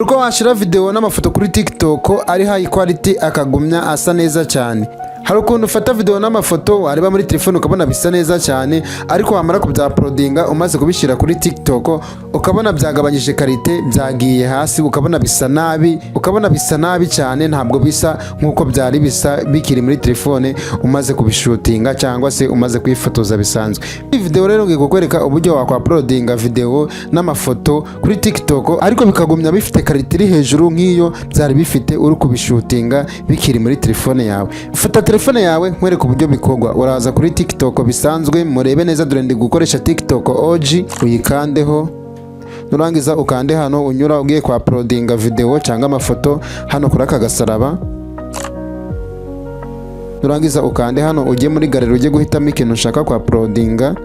Uko washira video n'amafoto kuri TikTok ari high quality akagumya asa neza cyane. Hari ukuntu ufata video n'amafoto wareba muri telefone ukabona bisa neza cyane, ariko wamara kubya-uploadinga umaze kubishira kuri TikTok ukabona byagabanyije karite, byagiye hasi, ukabona bisa nabi cyane, ntabwo bisa nkuko byari bisa bikiri muri telefone umaze kubishutinga cyangwa se umaze kwifotoza bisanzwe. Iyi video rero ngiye kukwereka uburyo wakwa-uploadinga video n'amafoto kuri TikTok ariko bikagumya bifite karite iri hejuru nk'iyo byari bifite uri kubishutinga bikiri muri telefone yawe. Fata telefone yawe nkwereka uburyo bikorwa. Uraza kuri TikTok bisanzwe, murebe neza, dore ndi gukoresha TikTok OG, uyikandeho. Nurangiza ukande hano unyura ugiye kwa uploadinga video cyangwa amafoto hano kuri aka gasaraba. Nurangiza ukande hano ujye muri gallery ujye guhitamo ikintu ushaka kwa uploadinga.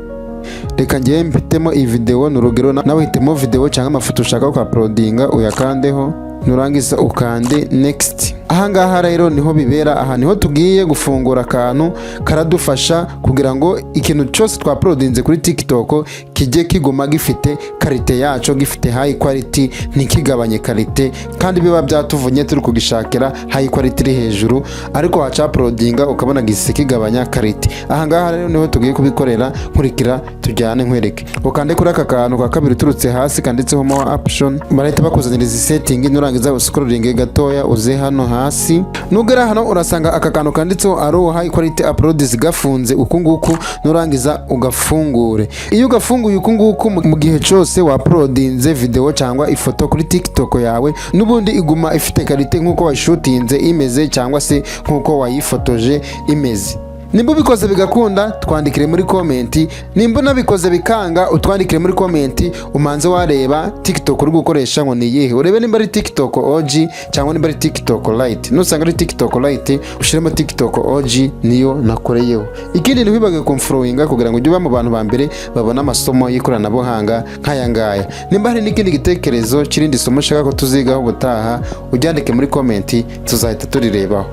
Reka ngiye mpitemo iyi video n'urugero, nawe hitemo video cyangwa amafoto ushaka kwa uploadinga uyakandeho. Nurangiza ukande next. Ahangaha rero niho bibera, aha niho tugiye gufungura akantu karadufasha kugira ngo ikintu cyose twa-uploadinze kuri TikTok kijye kiguma gifite karite yaco, gifite high quality, ntikigabanye karite, kandi biba byatuvunye turi kugishakira high quality iri hejuru, ariko waca-uploadinga ukabona gise kigabanya karite. Ahangaha rero niho tugiye kubikorera. Nkurikira tujyane nkwereke. Ukande kuri aka kantu ka kabiri turutse hasi kanditseho more option, barahita bakuzanira izi setting. Nurangiza uscrolling gatoya uze hano hasi. Nugera hano urasanga aka kantu kanditseho allow high quality uploads gafunze uku nguku. Nurangiza ugafungure. Iyo ugafunguye uku nguku mu gihe cyose wa-uploadinze video cyangwa ifoto kuri TikTok yawe, nubundi iguma ifite karite nkuko washutinze imeze cyangwa se nkuko wayifotoje imeze. Nimba ubikoze bigakunda twandikire muri comment, nimba nabikoze bikanga utwandikire muri comment. Umanze wareba TikTok uri gukoresha ngo ni yihe, urebe nimba ari TikTok OG cyangwa nimba ari TikTok Lite. Nusanga ari TikTok Lite ushiremo TikTok OG niyo nakoreyeho. Ikindi ntibibage kumfollowinga kugira ngo ujye mu bantu ba mbere babona amasomo y'ikoranabuhanga nk'aya ngaya. Nimba hari n'ikindi gitekerezo kirindi somo ushaka ko tuzigaho ubutaha, ujyandike muri comment tuzahita turirebaho.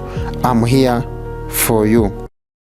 I'm here for you.